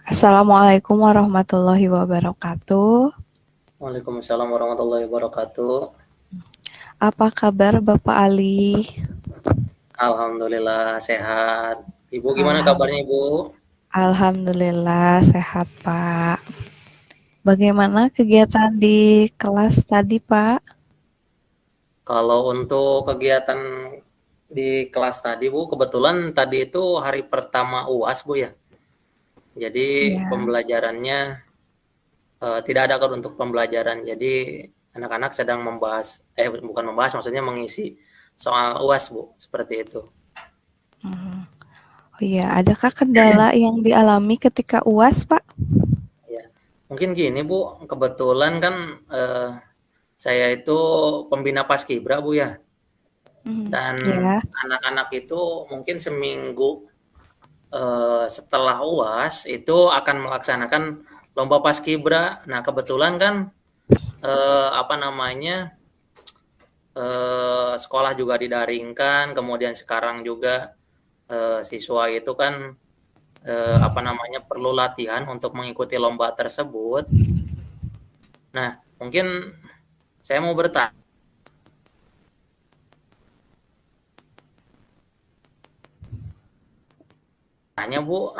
Assalamualaikum warahmatullahi wabarakatuh. Waalaikumsalam warahmatullahi wabarakatuh. Apa kabar Bapak Ali? Alhamdulillah sehat. Ibu gimana Alham- kabarnya Ibu? Alhamdulillah sehat Pak. Bagaimana kegiatan di kelas tadi Pak? Kalau untuk kegiatan di kelas tadi Bu, kebetulan tadi itu hari pertama UAS Bu ya. Jadi Ya. pembelajarannya tidak ada kan untuk pembelajaran. Jadi anak-anak sedang membahas, bukan membahas, maksudnya mengisi soal UAS Bu, seperti itu. Oh iya, adakah kendala yang dialami ketika UAS Pak? Ya, mungkin gini Bu, kebetulan kan saya itu pembina Paskibra Bu ya. Dan Ya. anak-anak itu mungkin seminggu setelah UAS itu akan melaksanakan lomba paskibra. Nah kebetulan kan apa namanya sekolah juga didaringkan, kemudian sekarang juga siswa itu kan apa namanya perlu latihan untuk mengikuti lomba tersebut. Nah mungkin saya mau bertanya Bu,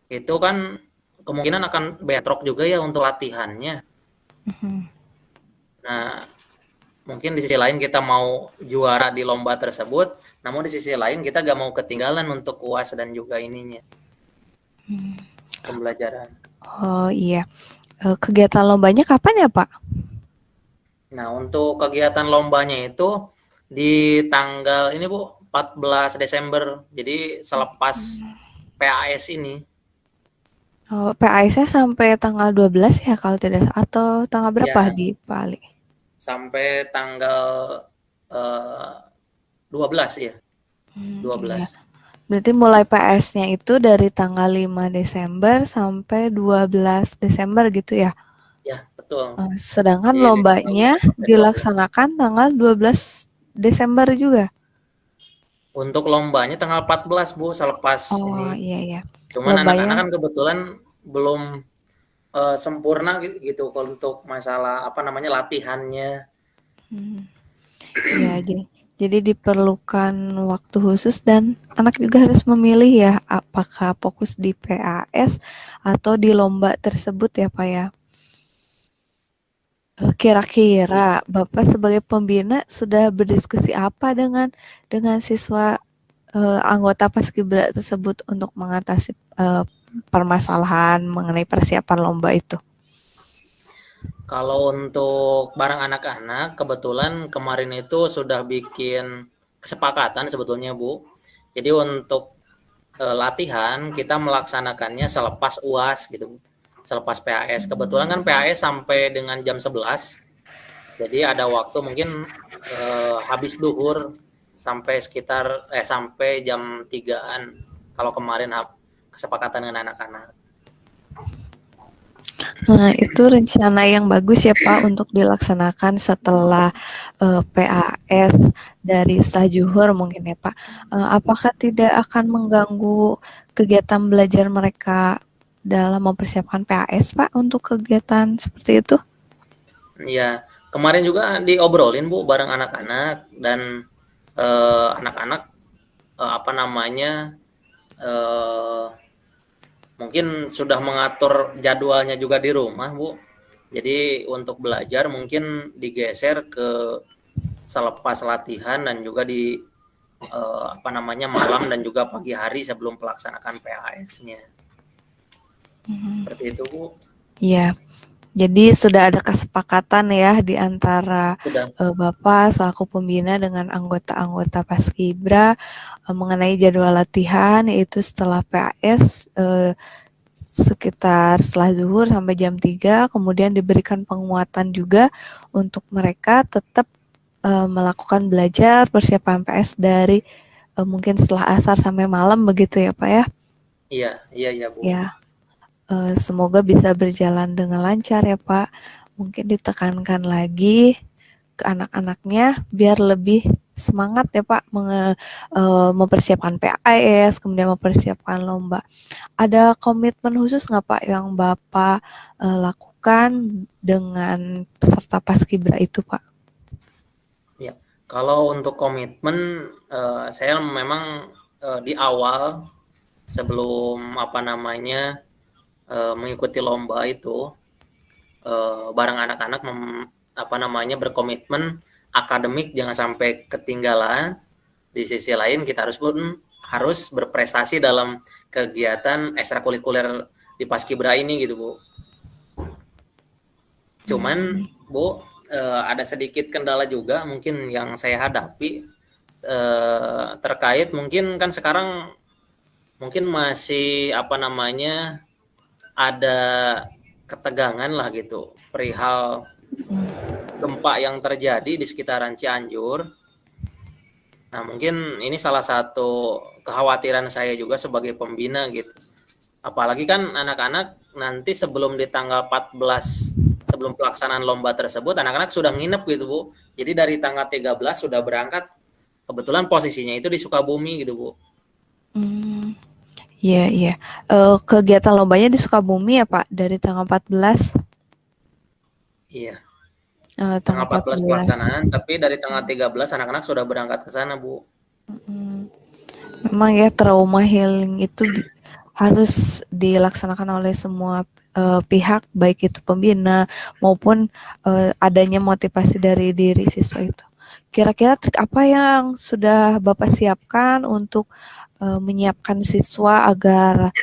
itu kan kemungkinan akan bentrok juga ya untuk latihannya. Nah, mungkin di sisi lain kita mau juara di lomba tersebut, namun di sisi lain kita gak mau ketinggalan untuk UAS dan juga ininya, pembelajaran. Oh iya. Kegiatan lombanya kapan ya Pak? Nah, untuk kegiatan lombanya itu di tanggal ini Bu, 14 Desember. Jadi selepas PAS ini. Oh, PAS-nya sampai tanggal 12 ya kalau tidak salah. Atau tanggal berapa Ya, di Bali? sampai tanggal eh, 12 ya, Iya. 12. Berarti mulai PS-nya itu dari tanggal 5 Desember sampai 12 Desember gitu ya. Ya, betul. Sedangkan Jadi tanggal lombanya 5 sampai 12. dilaksanakan tanggal 12 Desember juga. Untuk lombanya tanggal 14 Bu, selepas Oh ini. iya ya. Cuman anak-anak Lombanya kan kebetulan belum sempurna gitu kalau untuk masalah apa namanya latihannya. ya jadi diperlukan waktu khusus dan anak juga harus memilih ya apakah fokus di PAS atau di lomba tersebut ya Pak ya. Kira-kira Bapak sebagai pembina sudah berdiskusi apa dengan siswa anggota Paskibra tersebut untuk mengatasi permasalahan mengenai persiapan lomba itu? Kalau untuk barang anak-anak kebetulan kemarin itu sudah bikin kesepakatan sebetulnya Bu. Jadi untuk latihan kita melaksanakannya selepas UAS gitu. Selepas PAS. Kebetulan kan PAS sampai dengan jam 11. Jadi ada waktu mungkin habis duhur sampai sekitar sampai jam 3-an kalau kemarin kesepakatan dengan anak-anak. Nah, itu rencana yang bagus ya Pak untuk dilaksanakan setelah PAS dari setelah Juhur mungkin ya Pak. Apakah tidak akan mengganggu kegiatan belajar mereka dalam mempersiapkan PAS Pak untuk kegiatan seperti itu? Ya, kemarin juga diobrolin Bu bareng anak-anak dan anak-anak apa namanya eh, mungkin sudah mengatur jadwalnya juga di rumah Bu. Jadi untuk belajar mungkin digeser ke selepas latihan dan juga di apa namanya malam dan juga pagi hari sebelum pelaksanaan PAS-nya. Seperti itu Bu. Iya. Jadi sudah ada kesepakatan ya di antara Sudah. Bapak selaku pembina dengan anggota-anggota Paskibra mengenai jadwal latihan yaitu setelah PAS sekitar setelah zuhur sampai jam 3, kemudian diberikan penguatan juga untuk mereka tetap melakukan belajar persiapan PS dari mungkin setelah asar sampai malam begitu ya Pak ya. Iya, iya ya Bu. Ya, semoga bisa berjalan dengan lancar ya Pak. Mungkin ditekankan lagi ke anak-anaknya biar lebih semangat ya Pak mempersiapkan PAS, kemudian mempersiapkan lomba. Ada komitmen khusus nggak Pak yang Bapak lakukan dengan peserta Paskibra itu Pak? Ya, kalau untuk komitmen saya memang di awal sebelum mengikuti lomba itu bareng anak-anak berkomitmen akademik jangan sampai ketinggalan. Di sisi lain kita harus berprestasi dalam kegiatan ekstrakurikuler di Paskibra ini gitu Bu. Cuman Bu ada sedikit kendala juga mungkin yang saya hadapi terkait mungkin kan sekarang mungkin masih ada ketegangan lah gitu perihal gempa yang terjadi di sekitaran Cianjur. Nah, mungkin ini salah satu kekhawatiran saya juga sebagai pembina gitu. Apalagi kan anak-anak nanti sebelum di tanggal 14, sebelum pelaksanaan lomba tersebut, anak-anak sudah nginep gitu, Bu. Jadi dari tanggal 13 sudah berangkat, kebetulan posisinya itu di Sukabumi gitu, Bu. Iya, iya. Kegiatan lombanya di Sukabumi ya Pak, dari tanggal 14? Iya. Tanggal Tanggal 14 pelaksanaan, 14. tapi dari tanggal 13 anak-anak sudah berangkat ke sana, Bu. Memang ya trauma healing itu harus dilaksanakan oleh semua pihak, baik itu pembina maupun adanya motivasi dari diri siswa itu. Kira-kira trik apa yang sudah Bapak siapkan untuk menyiapkan siswa agar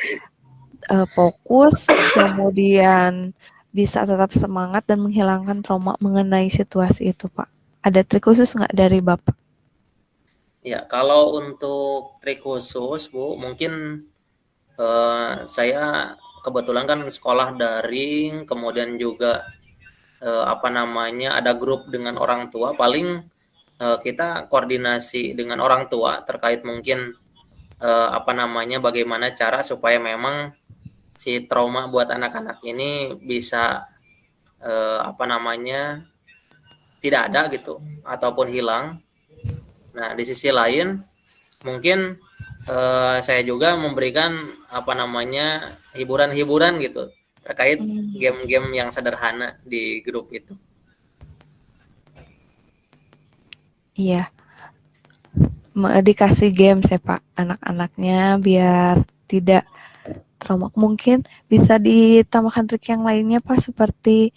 fokus, kemudian bisa tetap semangat dan menghilangkan trauma mengenai situasi itu, Pak? Ada trik khusus nggak dari Bapak? Ya, kalau untuk trik khusus, Bu, mungkin saya kebetulan kan sekolah daring, kemudian juga ada grup dengan orang tua. Paling kita koordinasi dengan orang tua terkait mungkin bagaimana cara supaya memang si trauma buat anak-anak ini bisa tidak ada gitu ataupun hilang. Nah, di sisi lain mungkin saya juga memberikan hiburan-hiburan gitu terkait game-game yang sederhana di grup itu. Iya, dikasih games ya Pak anak-anaknya biar tidak trauma. Mungkin bisa ditambahkan trik yang lainnya Pak, seperti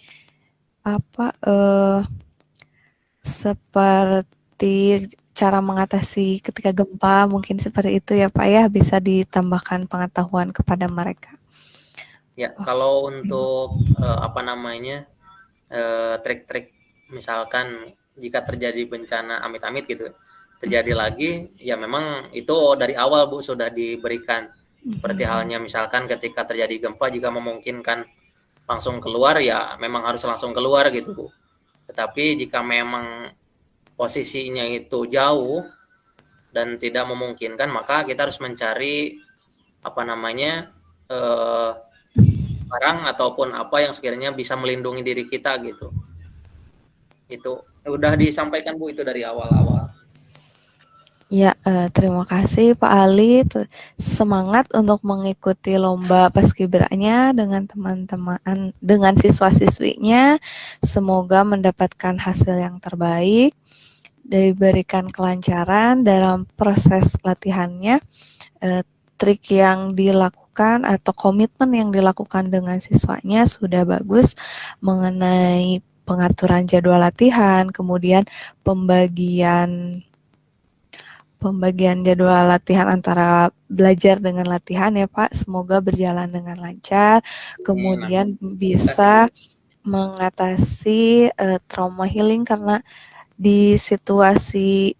seperti cara mengatasi ketika gempa, mungkin seperti itu ya Pak ya, bisa ditambahkan pengetahuan kepada mereka. Ya, kalau untuk trik-trik misalkan jika terjadi bencana amit-amit gitu terjadi lagi, ya memang itu dari awal Bu sudah diberikan. Seperti halnya misalkan ketika terjadi gempa, jika memungkinkan langsung keluar ya memang harus langsung keluar gitu Bu. Tetapi jika memang posisinya itu jauh dan tidak memungkinkan, maka kita harus mencari barang ataupun apa yang sekiranya bisa melindungi diri kita gitu. Itu udah disampaikan Bu itu dari awal-awal. Ya, terima kasih Pak Ali. Semangat untuk mengikuti lomba Paskibranya dengan teman-teman, dengan siswa-siswinya. Semoga mendapatkan hasil yang terbaik, diberikan kelancaran dalam proses latihannya. Trik yang dilakukan atau komitmen yang dilakukan dengan siswanya sudah bagus mengenai pengaturan jadwal latihan, kemudian pembagian jadwal latihan antara belajar dengan latihan ya Pak. Semoga berjalan dengan lancar. Kemudian bisa mengatasi trauma healing, karena di situasi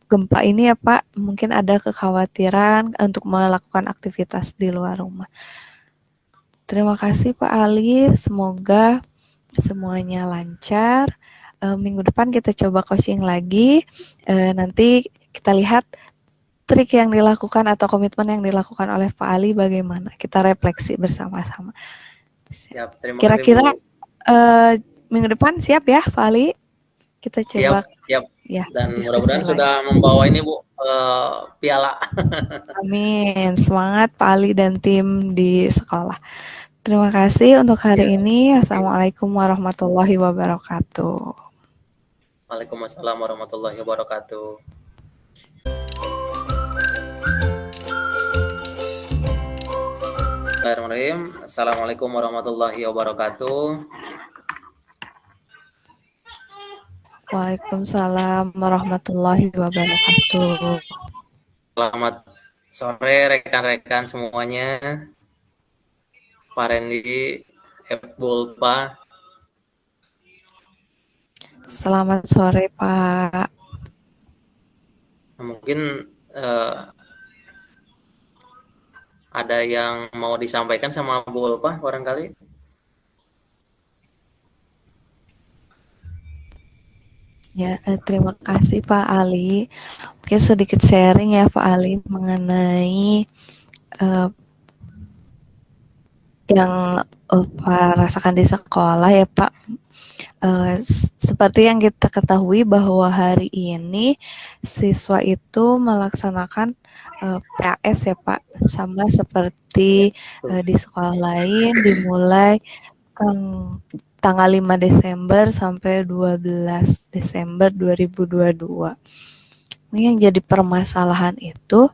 gempa ini ya Pak, mungkin ada kekhawatiran untuk melakukan aktivitas di luar rumah. Terima kasih Pak Ali. Semoga semuanya lancar. Minggu depan kita coba coaching lagi. Nanti kita lihat trik yang dilakukan atau komitmen yang dilakukan oleh Pak Ali bagaimana. Kita refleksi bersama-sama. Siap, terima Kira-kira kasih, Bu. Minggu depan siap ya Pak Ali? Kita coba. Siap. ya Dan diskusi mudah-mudahan lagi. sudah membawa ini Bu, piala. Amin. Semangat Pak Ali dan tim di sekolah. Terima kasih untuk Ya, hari ini. Assalamualaikum warahmatullahi wabarakatuh. Waalaikumsalam warahmatullahi wabarakatuh. Bismillahirrahmanirrahim. Assalamualaikum warahmatullahi wabarakatuh. Waalaikumsalam warahmatullahi wabarakatuh. Selamat sore rekan-rekan semuanya. Pak Randy, Bulpa. Selamat sore Pak. Mungkin ada yang mau disampaikan sama Bu Ulpa barangkali? Ya, terima kasih Pak Ali. Mungkin sedikit sharing ya Pak Ali mengenai yang Pak rasakan di sekolah ya Pak. Seperti yang kita ketahui bahwa hari ini siswa itu melaksanakan PAS ya Pak, sama seperti di sekolah lain dimulai tanggal 5 Desember sampai 12 Desember 2022. Ini yang jadi permasalahan itu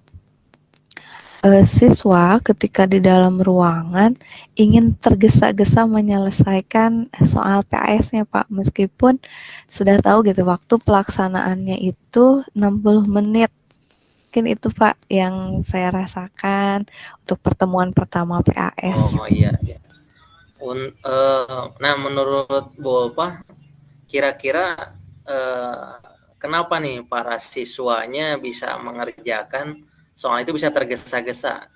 siswa ketika di dalam ruangan ingin tergesa-gesa menyelesaikan soal PAS-nya Pak, meskipun sudah tahu gitu waktu pelaksanaannya itu 60 menit. Mungkin itu Pak yang saya rasakan untuk pertemuan pertama PAS. Oh iya, iya. Nah menurut Bolpa, kira-kira kenapa nih para siswanya bisa mengerjakan soal itu bisa tergesa-gesa?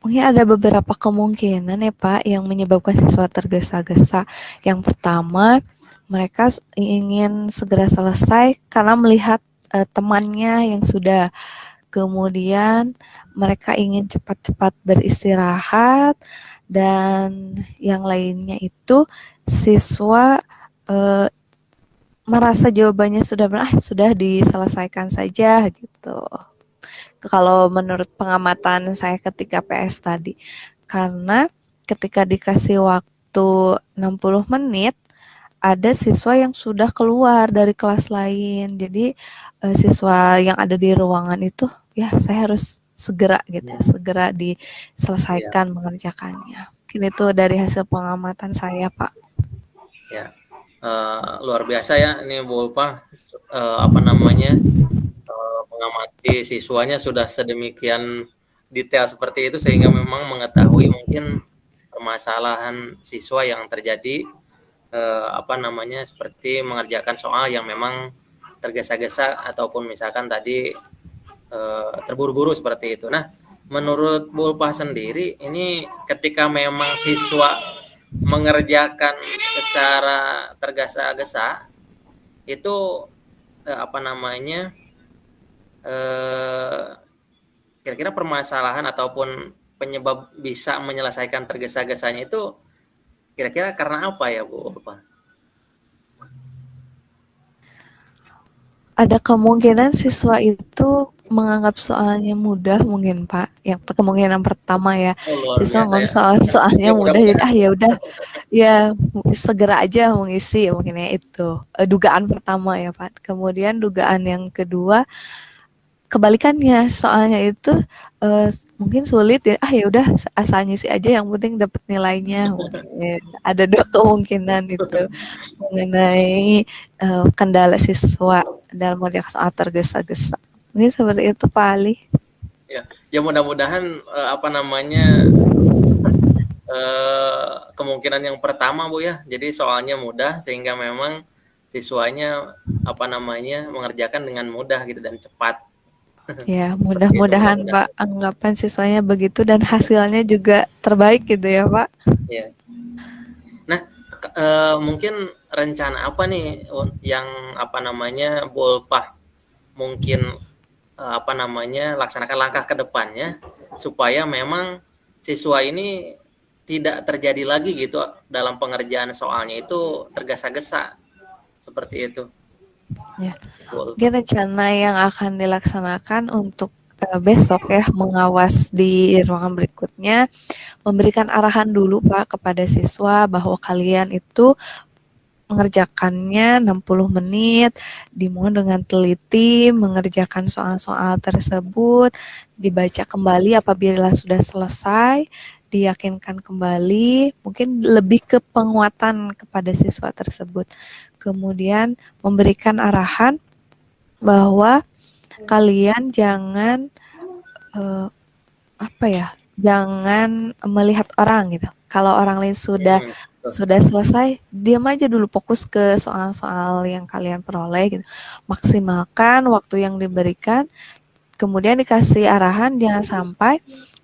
Mungkin ada beberapa kemungkinan ya Pak yang menyebabkan siswa tergesa-gesa. Yang pertama, mereka ingin segera selesai karena melihat temannya yang sudah. Kemudian mereka ingin cepat-cepat beristirahat dan yang lainnya itu siswa merasa jawabannya sudah benar, sudah diselesaikan saja gitu. Kalau menurut pengamatan saya ketika PS tadi, karena ketika dikasih waktu 60 menit ada siswa yang sudah keluar dari kelas lain. Jadi siswa yang ada di ruangan itu ya saya harus segera gitu, segera diselesaikan mengerjakannya. Mungkin itu dari hasil pengamatan saya, Pak. Ya, luar biasa ya ini Bu Ulpa, apa namanya, mengamati siswanya sudah sedemikian detail seperti itu sehingga memang mengetahui mungkin permasalahan siswa yang terjadi, apa namanya, seperti mengerjakan soal yang memang tergesa-gesa ataupun misalkan tadi terburu-buru seperti itu. Nah, menurut Bu Ulpa sendiri ini ketika memang siswa mengerjakan secara tergesa-gesa itu apa namanya, kira-kira permasalahan ataupun penyebab bisa menyelesaikan tergesa-gesanya itu kira-kira karena apa ya Bu Ulpa? Ada kemungkinan siswa itu menganggap soalnya mudah mungkin Pak. Yang kemungkinan pertama ya, Oh, luar siswa biasa ya. menganggap soalnya Ya mudah jadi mudah-mudahan. ya udah ya segera aja mengisi mungkin ya itu dugaan pertama ya Pak. Kemudian dugaan yang kedua kebalikannya soalnya itu mungkin sulit ya ya udah asal ngisi aja yang penting dapat nilainya mungkin ada dua kemungkinan itu mengenai kendala siswa dalam mengerjakan soal tergesa-gesa mungkin seperti itu Pak Ali. Ya mudah-mudahan apa namanya, kemungkinan yang pertama Bu ya. Jadi soalnya mudah sehingga memang siswanya apa namanya mengerjakan dengan mudah gitu dan cepat. Ya Seperti itu mudah-mudahan mudah-mudahan. Pak anggapan siswanya begitu dan hasilnya juga terbaik gitu ya Pak. Ya. Nah, mungkin rencana apa nih yang apa namanya Bolpah mungkin apa namanya laksanakan langkah ke depannya supaya memang siswa ini tidak terjadi lagi gitu dalam pengerjaan soalnya itu tergesa-gesa seperti itu. Ya. Bu Ulfa. Mungkin rencana yang akan dilaksanakan untuk besok ya, mengawas di ruangan berikutnya, memberikan arahan dulu Pak kepada siswa bahwa kalian itu mengerjakannya 60 menit, dimulai dengan teliti, mengerjakan soal-soal tersebut, dibaca kembali apabila sudah selesai, diyakinkan kembali, mungkin lebih ke penguatan kepada siswa tersebut. Kemudian memberikan arahan bahwa kalian jangan jangan melihat orang gitu. Kalau orang lain sudah selesai, diam aja dulu, fokus ke soal-soal yang kalian peroleh gitu. Maksimalkan waktu yang diberikan, kemudian dikasih arahan jangan sampai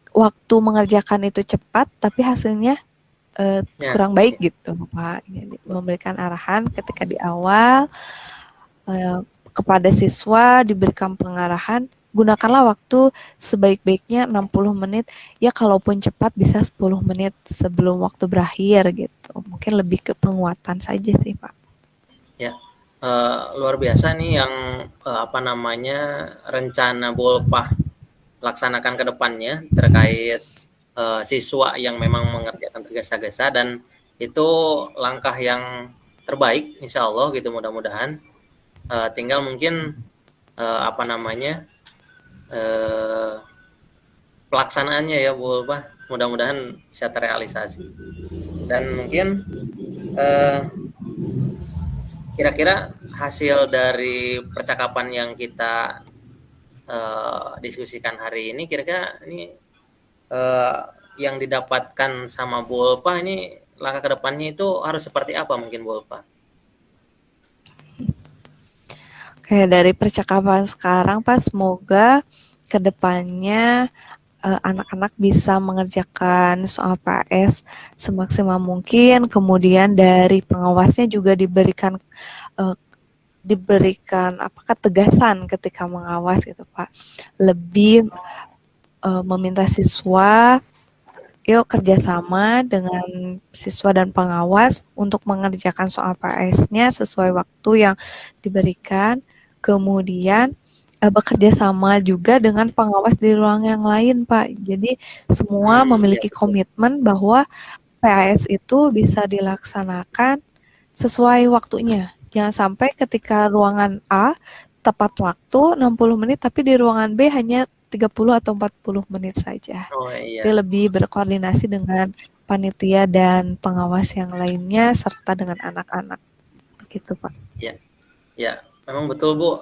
waktu mengerjakan itu cepat tapi hasilnya kurang baik gitu Pak. Jadi, memberikan arahan ketika di awal kepada siswa, diberikan pengarahan, gunakanlah waktu sebaik-baiknya 60 menit, ya kalaupun cepat bisa 10 menit sebelum waktu berakhir gitu. Mungkin lebih ke penguatan saja sih Pak. Ya, luar biasa nih yang rencana Bolpah laksanakan ke depannya terkait siswa yang memang mengerjakan tergesa-gesa, dan itu langkah yang terbaik insya Allah gitu, mudah-mudahan. Tinggal mungkin pelaksanaannya ya Bu Ulfa, mudah-mudahan bisa terrealisasi. Dan mungkin kira-kira hasil dari percakapan yang kita diskusikan hari ini, kira-kira ini yang didapatkan sama Bu Ulfa ini langkah kedepannya itu harus seperti apa mungkin Bu Ulfa? Kayak dari percakapan sekarang Pak, semoga kedepannya anak-anak bisa mengerjakan soal PS semaksimal mungkin, kemudian dari pengawasnya juga diberikan ketegasan ketika mengawas gitu Pak. Lebih meminta siswa yuk kerjasama dengan siswa dan pengawas untuk mengerjakan soal PS-nya sesuai waktu yang diberikan. Kemudian bekerja sama juga dengan pengawas di ruang yang lain, Pak. Jadi semua memiliki komitmen bahwa PAS itu bisa dilaksanakan sesuai waktunya. Jangan sampai ketika ruangan A tepat waktu 60 menit, tapi di ruangan B hanya 30 atau 40 menit saja. Jadi lebih berkoordinasi dengan panitia dan pengawas yang lainnya serta dengan anak-anak. Begitu, Pak. Ya, memang betul Bu,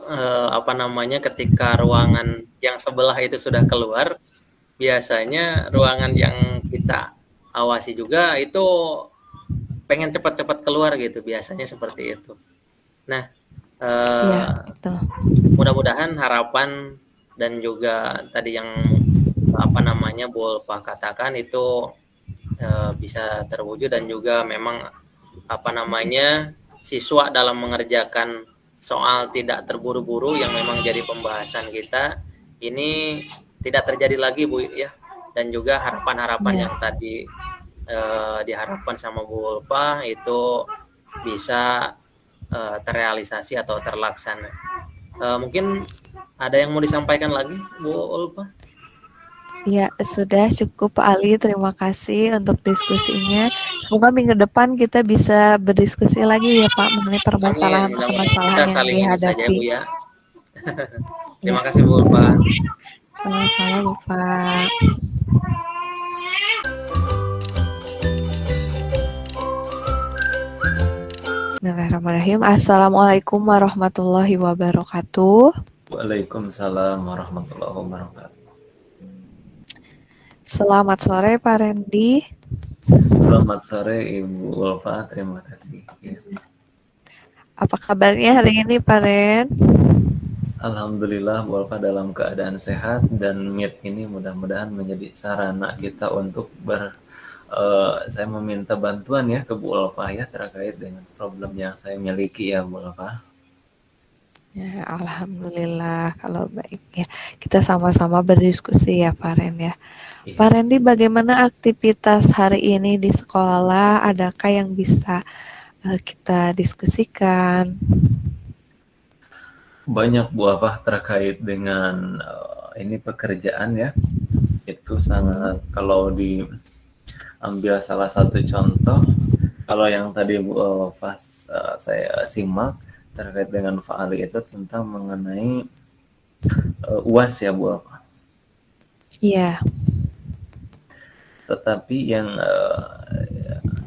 ketika ruangan yang sebelah itu sudah keluar, biasanya ruangan yang kita awasi juga itu pengen cepat-cepat keluar gitu, biasanya seperti itu. Nah, mudah-mudahan harapan dan juga tadi yang Bu Ulfa katakan itu bisa terwujud, dan juga memang siswa dalam mengerjakan soal tidak terburu-buru yang memang jadi pembahasan kita ini tidak terjadi lagi Bu ya, dan juga harapan-harapan yang tadi diharapkan sama Bu Ulfa itu bisa terrealisasi atau terlaksana. Mungkin ada yang mau disampaikan lagi Bu Ulfa? Ya, sudah cukup Pak Ali. Terima kasih untuk diskusinya. Semoga minggu depan kita bisa berdiskusi lagi ya Pak mengenai permasalahan-permasalahan yang dihadapi. Saja, Bu, ya. Terima kasih Bu Ulfa. Sama-sama Pak. Bismillahirrahmanirrahim. Assalamualaikum warahmatullahi wabarakatuh. Waalaikumsalam warahmatullahi wabarakatuh. Selamat sore Pak Randy. Selamat sore Ibu Ulfa, terima kasih. Ya. Apa kabarnya hari ini Pak Ren? Alhamdulillah Bu Ulfa dalam keadaan sehat, dan Meet ini mudah-mudahan menjadi sarana kita untuk saya meminta bantuan ya ke Bu Ulfa ya terkait dengan problem yang saya miliki ya Bu Ulfa. Ya, alhamdulillah kalau baik ya. Kita sama-sama berdiskusi ya, Pak Ren ya. Pak Iya, Rendi, bagaimana aktivitas hari ini di sekolah? Adakah yang bisa kita diskusikan? banyak Bu Afah terkait dengan ini pekerjaan ya. Itu Hmm. sangat, kalau diambil salah satu contoh, kalau yang tadi Bu pas saya simak terkait dengan Pak Ali itu tentang mengenai UAS ya Bu Afah. Iya. Tetapi yang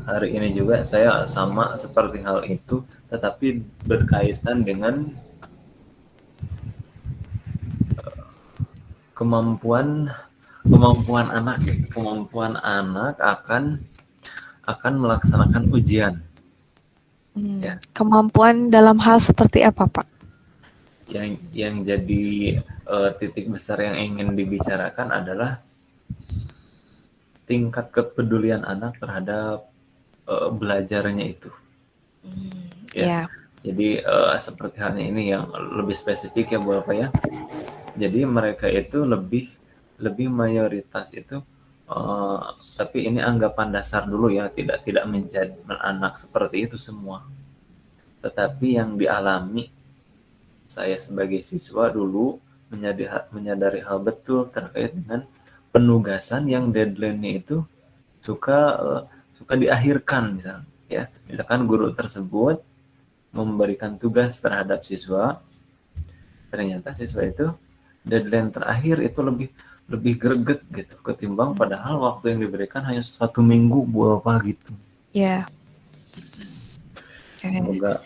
hari ini juga saya sama seperti hal itu, tetapi berkaitan dengan kemampuan kemampuan anak, kemampuan anak akan melaksanakan ujian ya. Kemampuan dalam hal seperti apa, Pak? Yang jadi titik besar yang ingin dibicarakan adalah tingkat kepedulian anak terhadap belajarnya itu ya. Ya. Jadi seperti halnya ini yang lebih spesifik ya Bu Alfa ya. Jadi mereka itu lebih mayoritas itu tapi ini anggapan dasar dulu ya, tidak menjadi anak seperti itu semua. Tetapi yang dialami saya sebagai siswa dulu menyadari hal betul terkait dengan penugasan yang deadline-nya itu suka diakhirkan misalnya ya. Misalkan guru tersebut memberikan tugas terhadap siswa, ternyata siswa itu deadline terakhir itu lebih greget gitu ketimbang padahal waktu yang diberikan hanya 1 minggu Bu apa gitu. Ya. Semoga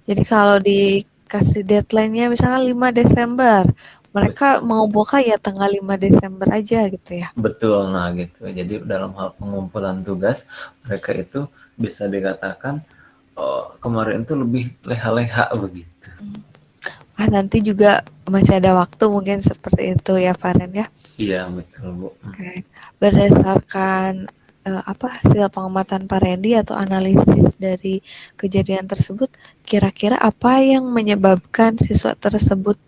Jadi kalau dikasih deadline-nya misalnya 5 Desember, mereka mau buka ya tanggal 5 Desember aja gitu ya. betul, nah gitu. Jadi dalam hal pengumpulan tugas mereka itu bisa dikatakan kemarin itu lebih leha-leha begitu. Nanti juga masih ada waktu mungkin seperti itu ya, Faren ya. Iya betul Bu. Oke. Berdasarkan hasil pengamatan Pak Randy atau analisis dari kejadian tersebut, kira-kira apa yang menyebabkan siswa tersebut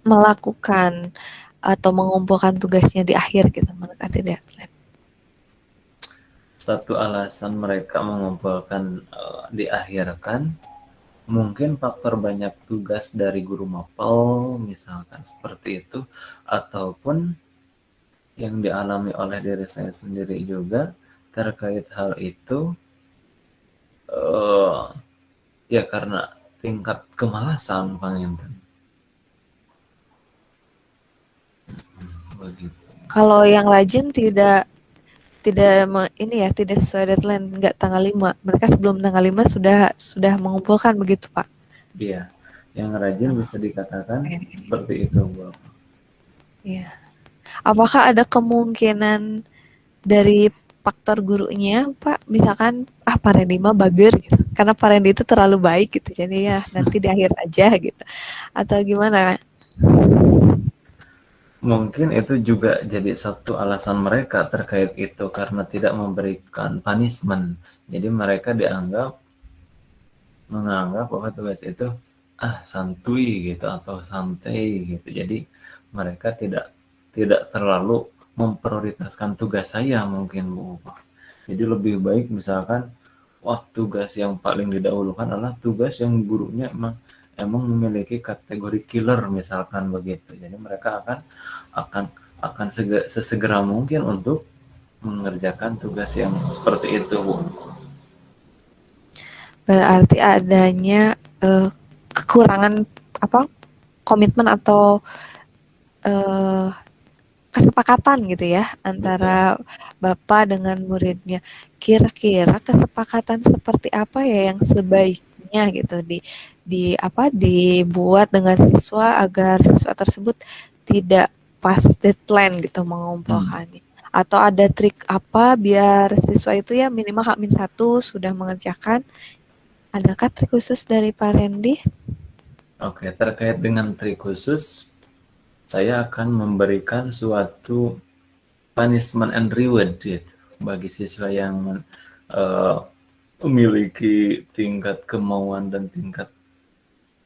melakukan atau mengumpulkan tugasnya di akhir gitu mendekati deadline? Satu alasan mereka mengumpulkan diakhirkan mungkin faktor banyak tugas dari guru mapel misalkan seperti itu, ataupun yang dialami oleh diri saya sendiri juga terkait hal itu ya karena tingkat kemalasan panginten begitu. Kalau yang rajin tidak tidak sesuai deadline, nggak tanggal 5. Mereka sebelum tanggal 5 sudah mengumpulkan begitu, Pak. Iya, yang rajin bisa dikatakan seperti itu, Bu. Iya. Apakah ada kemungkinan dari faktor gurunya, Pak? Misalkan Pak Randy mah bager gitu. Karena Pak Randy itu terlalu baik gitu. Jadi ya nanti di akhir aja gitu. Atau gimana? Mungkin itu juga jadi satu alasan mereka terkait itu karena tidak memberikan punishment. Jadi mereka menganggap bahwa tugas itu santuy gitu atau santai gitu. Jadi mereka tidak terlalu memprioritaskan tugas saya mungkin Bu. Jadi lebih baik misalkan tugas yang paling didahulukan adalah tugas yang gurunya emang memiliki kategori killer misalkan begitu. Jadi mereka akan sesegera mungkin untuk mengerjakan tugas yang seperti itu Bu. Berarti adanya kekurangan komitmen atau kesepakatan gitu ya antara Bapak dengan muridnya. Kira-kira kesepakatan seperti apa ya yang sebaiknya gitu dibuat dengan siswa agar siswa tersebut tidak pas deadline gitu mengumpulkannya. Atau ada trik apa biar siswa itu ya minimal H-1 sudah mengerjakan. Adakah trik khusus dari Pak Randy? Oke, terkait dengan trik khusus, saya akan memberikan suatu punishment and reward gitu, bagi siswa yang memiliki tingkat kemauan dan tingkat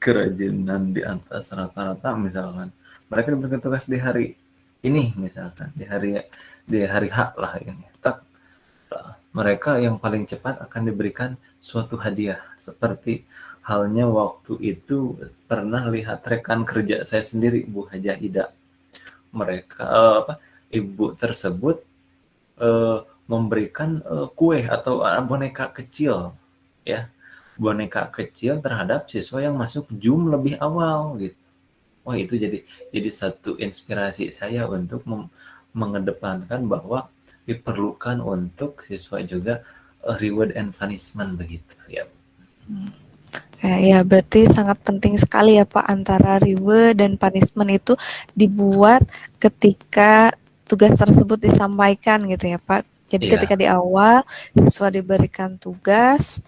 kerajinan di atas rata-rata, misalkan mereka diberikan tugas di hari ini, misalkan di hari H lah ini, tak, mereka yang paling cepat akan diberikan suatu hadiah. Seperti halnya waktu itu pernah lihat rekan kerja saya sendiri, Bu Hajah Ida. Mereka ibu tersebut memberikan kue atau boneka kecil, ya, boneka kecil terhadap siswa yang masuk Zoom lebih awal gitu. Wah, itu jadi satu inspirasi saya untuk mengedepankan bahwa diperlukan untuk siswa juga reward and punishment begitu ya. Ya, berarti sangat penting sekali ya Pak, antara reward dan punishment itu dibuat ketika tugas tersebut disampaikan gitu ya Pak. Jadi ketika di awal siswa diberikan tugas,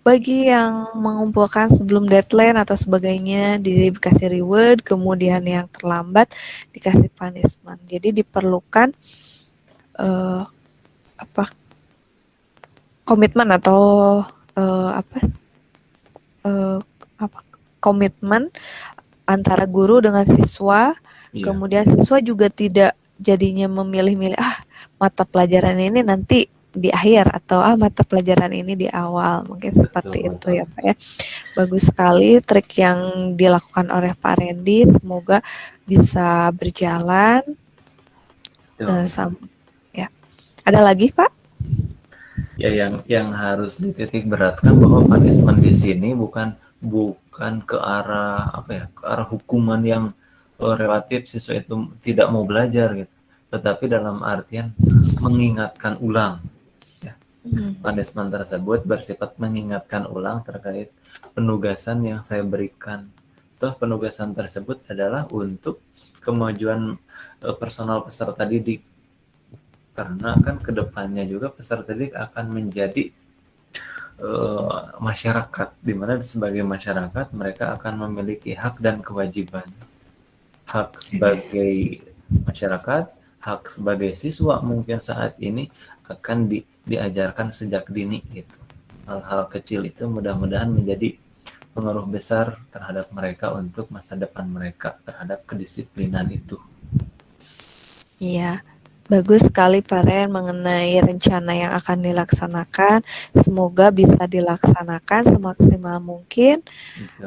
bagi yang mengumpulkan sebelum deadline atau sebagainya dikasih reward, kemudian yang terlambat dikasih punishment. Jadi diperlukan komitmen atau komitmen antara guru dengan siswa. Kemudian siswa juga tidak jadinya memilih-milih mata pelajaran ini nanti di akhir atau mata pelajaran ini di awal, mungkin seperti itu ya Pak ya. Bagus sekali trik yang dilakukan oleh Pak Randy, semoga bisa berjalan. Ya, ada lagi Pak? Ya, yang harus dititik beratkan bahwa punishment di sini bukan ke arah ke arah hukuman yang relatif siswa itu tidak mau belajar gitu, tetapi dalam artian mengingatkan ulang. Punishment tersebut bersifat mengingatkan ulang terkait penugasan yang saya berikan. Toh penugasan tersebut adalah untuk kemajuan personal peserta didik. Karena kan kedepannya juga peserta didik akan menjadi masyarakat, di mana sebagai masyarakat mereka akan memiliki hak dan kewajiban. Hak sebagai masyarakat, hak sebagai siswa mungkin saat ini akan diajarkan sejak dini gitu. Hal-hal kecil itu mudah-mudahan menjadi pengaruh besar terhadap mereka untuk masa depan mereka terhadap kedisiplinan itu. Iya, bagus sekali Pak Ren mengenai rencana yang akan dilaksanakan. Semoga bisa dilaksanakan semaksimal mungkin.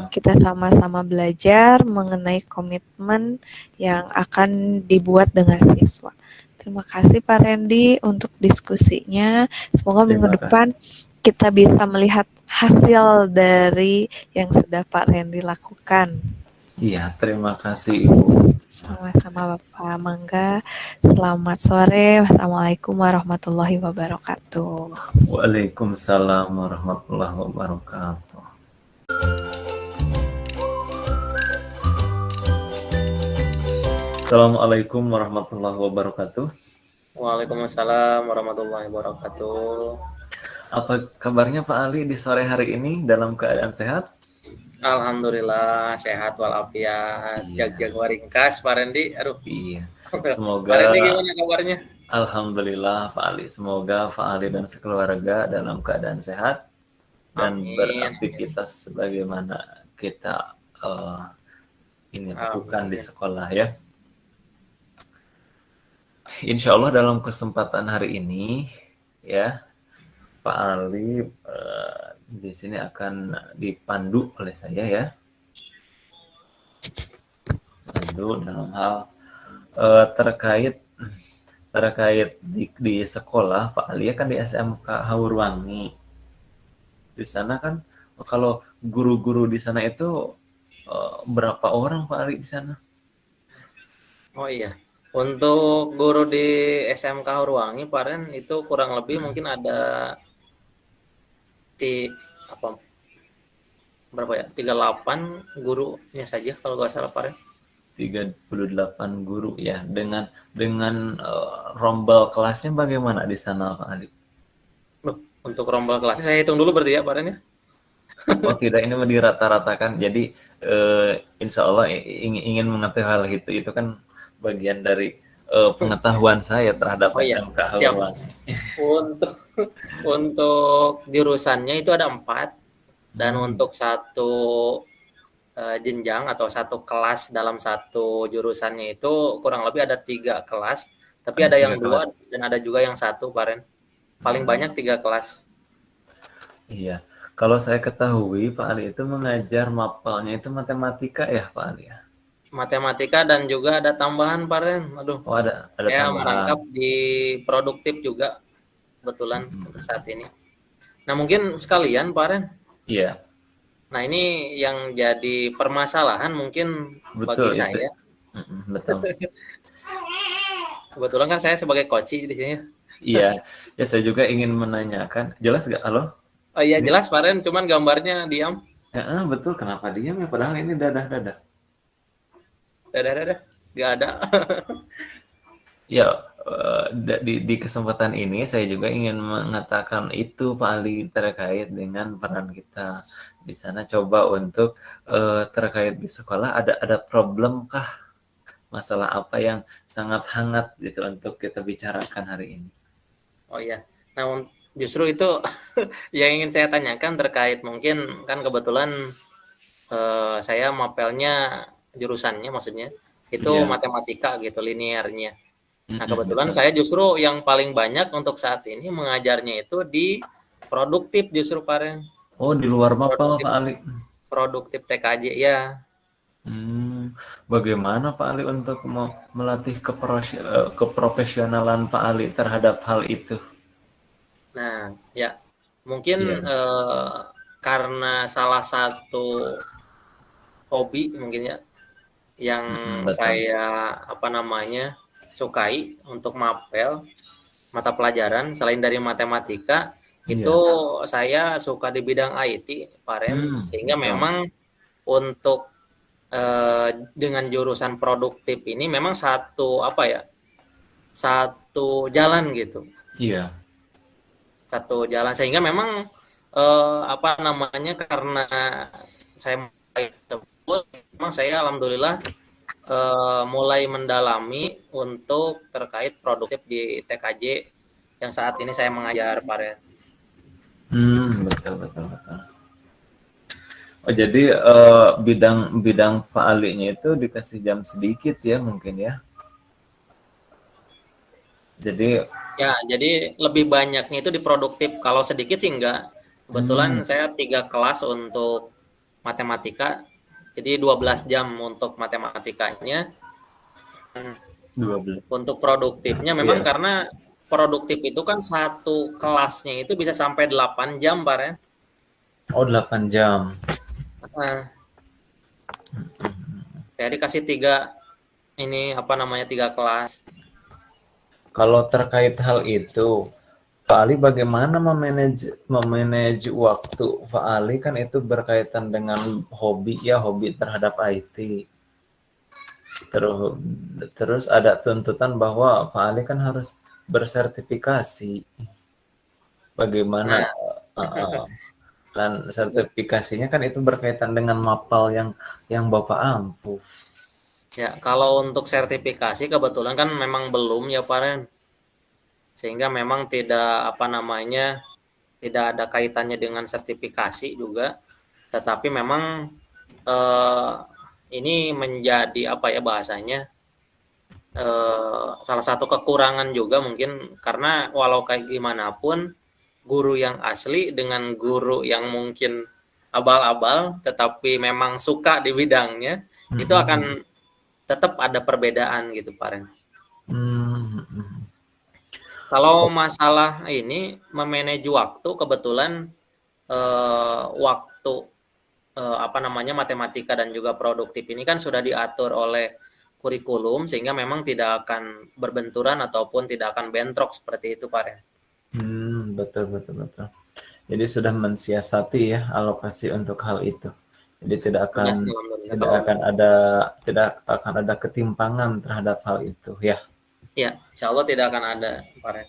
Kita sama-sama belajar mengenai komitmen yang akan dibuat dengan siswa. Terima kasih Pak Randy untuk diskusinya. Semoga minggu depan kita bisa melihat hasil dari yang sudah Pak Randy lakukan. Iya, terima kasih Ibu. Sama-sama Bapak. Mangga. Selamat sore. Wassalamualaikum warahmatullahi wabarakatuh. Waalaikumsalam warahmatullahi wabarakatuh. Assalamualaikum warahmatullahi wabarakatuh. Waalaikumsalam warahmatullahi wabarakatuh. Apa kabarnya Pak Ali di sore hari ini, dalam keadaan sehat? Alhamdulillah sehat walafiat. Jag waringkas Pak Randy. Aduh. Iya. Semoga Pak Randy gimana kabarnya? Alhamdulillah Pak Ali. Semoga Pak Ali dan sekeluarga dalam keadaan sehat dan beraktivitas sebagaimana kita ini lakukan di sekolah ya. Insya Allah dalam kesempatan hari ini ya, Pak Ali di sini akan dipandu oleh saya ya. Pandu dalam hal terkait di sekolah. Pak Ali kan di SMK Haurwangi. Di sana kan kalau guru-guru di sana itu berapa orang Pak Ali di sana? Oh iya. Untuk guru di SMK Haurwangi, Pak Ren, itu kurang lebih mungkin ada berapa ya? 38 gurunya saja kalau nggak salah Pak Ren. 38 guru ya. Dengan rombel kelasnya bagaimana di sana Pak Ali? Untuk rombel kelasnya saya hitung dulu berarti ya Pak Ren ya. Oh tidak, ini mau dirata-ratakan. Jadi insya Allah ingin mengetahui hal itu kan bagian dari pengetahuan saya terhadap SMK Haurwangi. Untuk jurusannya itu ada 4 dan untuk satu jenjang atau satu kelas dalam satu jurusannya itu kurang lebih ada 3 kelas, tapi ada yang 2 dan ada juga yang 1, Pak Ren. Paling banyak 3 kelas. Iya. Kalau saya ketahui Pak Ali itu mengajar mapelnya itu matematika ya Pak Ali ya? Matematika dan juga ada tambahan, Pak Ren. Aduh, Oh ada saya tambahan. merangkap di produktif juga kebetulan untuk saat ini. Nah, mungkin sekalian, Pak Ren. Iya. Nah, ini yang jadi permasalahan mungkin bagi Betul itu. saya. Betul. Kebetulan kan saya sebagai coach di sini. Iya. Ya saya juga ingin menanyakan. Jelas nggak? Halo? Oh iya, Ini? jelas, Pak Ren. Cuman gambarnya diam. Ya, betul. Kenapa diam ya? Padahal ini dadah-dadah. Dadah. Nggak ada. Ya, di kesempatan ini saya juga ingin mengatakan itu Pak Ali terkait dengan peran kita di sana. Coba untuk terkait di sekolah ada problem kah? Masalah apa yang sangat hangat gitu untuk kita bicarakan hari ini? Oh iya. Nah, justru itu yang ingin saya tanyakan terkait mungkin kan kebetulan saya mapelnya jurusannya maksudnya itu Iya. matematika gitu, linearnya. Nah, kebetulan saya justru yang paling banyak untuk saat ini mengajarnya itu di produktif justru, Pak Ren. Oh, di luar mapel Pak Ali. Produktif TKJ ya. Bagaimana Pak Ali untuk melatih keprofesionalan Pak Ali terhadap hal itu? Nah, ya mungkin Iya. karena salah satu hobi mungkin ya yang Betul. saya sukai untuk mapel mata pelajaran selain dari matematika itu Iya. saya suka di bidang IT, Pak Ren, sehingga Betul. memang untuk dengan jurusan produktif ini memang satu jalan gitu. Iya. Satu jalan sehingga memang karena saya tersebut memang saya alhamdulillah mulai mendalami untuk terkait produktif di TKJ yang saat ini saya mengajar, Pak Ren. Betul. Oh, jadi bidang Pak Ali-nya itu dikasih jam sedikit ya mungkin ya. Jadi lebih banyaknya itu di produktif. Kalau sedikit sih enggak. Kebetulan saya 3 kelas untuk matematika. Jadi 12 jam untuk matematikanya. 12. Untuk produktifnya memang karena produktif itu kan satu kelasnya itu bisa sampai 8 jam, Pak Ren. Oh, 8 jam. Saya dikasih 3 kelas. Kalau terkait hal itu, Pak Ali bagaimana memanage waktu? Pak Ali kan itu berkaitan dengan hobi terhadap IT. Terus ada tuntutan bahwa Pak Ali kan harus bersertifikasi. Bagaimana dan sertifikasinya kan itu berkaitan dengan mapel yang Bapak ampuh. Ya, kalau untuk sertifikasi kebetulan kan memang belum ya, Pak Ren. Sehingga memang tidak tidak ada kaitannya dengan sertifikasi juga. Tetapi memang ini menjadi bahasanya salah satu kekurangan juga mungkin karena walau kayak gimana pun guru yang asli dengan guru yang mungkin abal-abal tetapi memang suka di bidangnya itu akan tetap ada perbedaan gitu, Pak Ren. Kalau masalah ini memanage waktu kebetulan waktu matematika dan juga produktif ini kan sudah diatur oleh kurikulum sehingga memang tidak akan berbenturan ataupun tidak akan bentrok seperti itu, Pak Ren. Betul. Jadi sudah mensiasati ya alokasi untuk hal itu. Jadi tidak akan ada ketimpangan terhadap hal itu ya. Ya, insya Allah tidak akan ada, Pak Ren.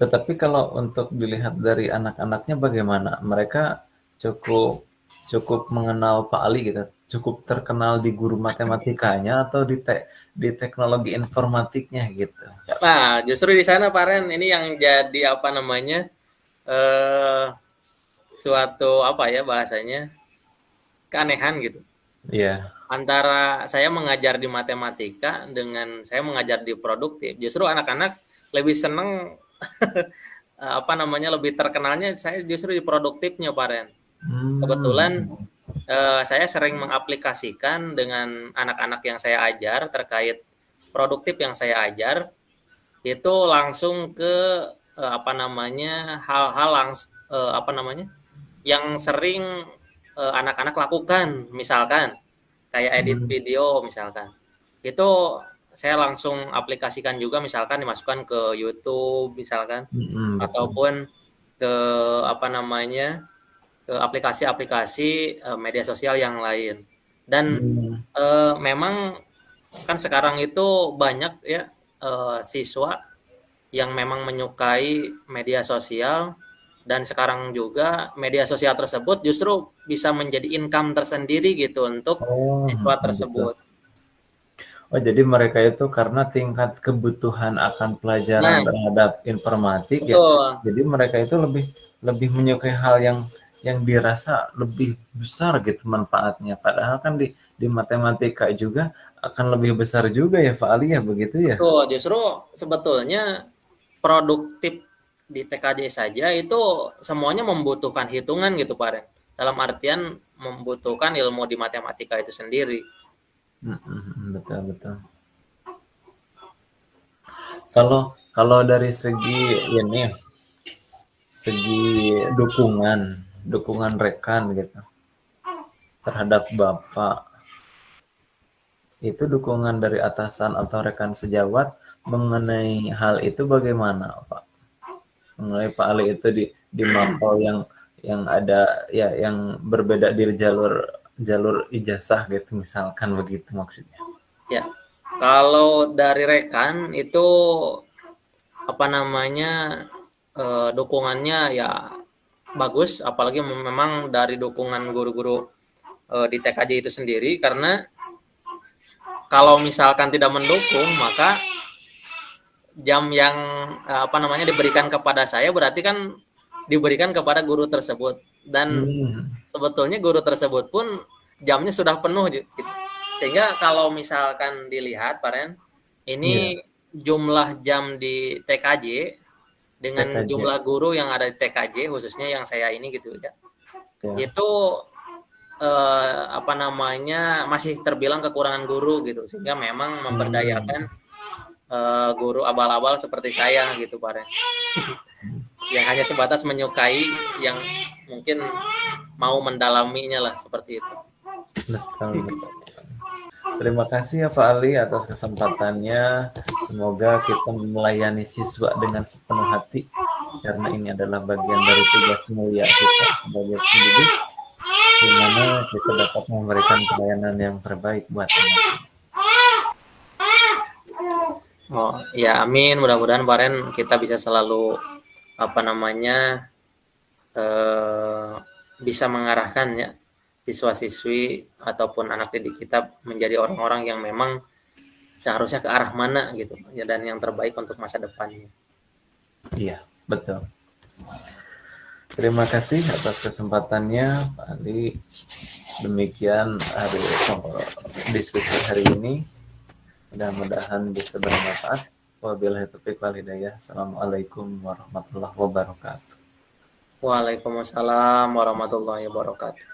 Tetapi kalau untuk dilihat dari anak-anaknya bagaimana? Mereka cukup mengenal Pak Ali gitu, cukup terkenal di guru matematikanya atau di teknologi informatiknya gitu. Nah, justru di sana Pak Ren ini yang jadi suatu bahasanya keanehan gitu. Iya. Antara saya mengajar di matematika dengan saya mengajar di produktif, justru anak-anak lebih seneng apa namanya, lebih terkenalnya saya justru di produktifnya, Pak Ren. Kebetulan Hmm. saya sering mengaplikasikan dengan anak-anak yang saya ajar terkait produktif yang saya ajar, itu langsung ke apa namanya, hal-hal apa namanya, yang sering anak-anak lakukan, misalkan kayak edit Hmm. video misalkan. Itu saya langsung aplikasikan juga, misalkan dimasukkan ke YouTube misalkan, Hmm, betul. ataupun ke apa namanya, ke aplikasi-aplikasi media sosial yang lain. Dan Hmm. memang kan sekarang itu banyak ya siswa yang memang menyukai media sosial, dan sekarang juga media sosial tersebut justru bisa menjadi income tersendiri gitu untuk Oh, siswa betul. tersebut. Oh, jadi mereka itu karena tingkat kebutuhan akan pelajaran Nah, terhadap informatik ya, betul. jadi mereka itu lebih lebih menyukai hal yang dirasa lebih besar gitu manfaatnya. Padahal kan di matematika juga akan lebih besar juga ya, Pak Ali ya, begitu ya? Betul, justru sebetulnya produktif di TKJ saja itu semuanya membutuhkan hitungan gitu Pak Ren. Dalam artian membutuhkan ilmu di matematika itu sendiri. Betul betul. Kalau kalau dari segi ini, segi dukungan dukungan rekan gitu terhadap Bapak, itu dukungan dari atasan atau rekan sejawat mengenai hal itu bagaimana, Pak? Mengenai Pak Ali itu di mapel yang ada ya yang berbeda di jalur jalur ijazah gitu misalkan begitu maksudnya. Ya, kalau dari rekan itu apa namanya, dukungannya ya bagus, apalagi memang dari dukungan guru-guru di TKJ itu sendiri, karena kalau misalkan tidak mendukung maka jam yang apa namanya diberikan kepada saya berarti kan diberikan kepada guru tersebut, dan Hmm, sebetulnya guru tersebut pun jamnya sudah penuh gitu. Sehingga kalau misalkan dilihat Pak Ren, iya, ini jumlah jam di TKJ dengan TKJ. jumlah guru yang ada di TKJ khususnya yang saya ini gitu ya, Ya. itu apa namanya masih terbilang kekurangan guru gitu, sehingga memang Hmm, memberdayakan guru abal-abal seperti saya gitu Pak Ren, yang hanya sebatas menyukai, yang mungkin mau mendalaminya lah seperti itu. betul, betul. Terima kasih ya Pak Ali atas kesempatannya. Semoga kita melayani siswa dengan sepenuh hati karena ini adalah bagian dari tugas mulia kita sebagai pendidik, di mana kita dapat memberikan pelayanan yang terbaik buat anak-anak. Oh ya, amin, mudah-mudahan Pak Ren kita bisa selalu apa namanya eh, bisa mengarahkan ya siswa-siswi ataupun anak didik kita menjadi orang-orang yang memang seharusnya ke arah mana gitu ya, dan yang terbaik untuk masa depannya. Iya, betul. Terima kasih atas kesempatannya, Pak Ali. Demikian diskusi hari ini. Mudah-mudahan bisa bermanfaat. Wabillahi taufiq wal hidayah. Assalamualaikum warahmatullahi wabarakatuh. Waalaikumsalam warahmatullahi wabarakatuh.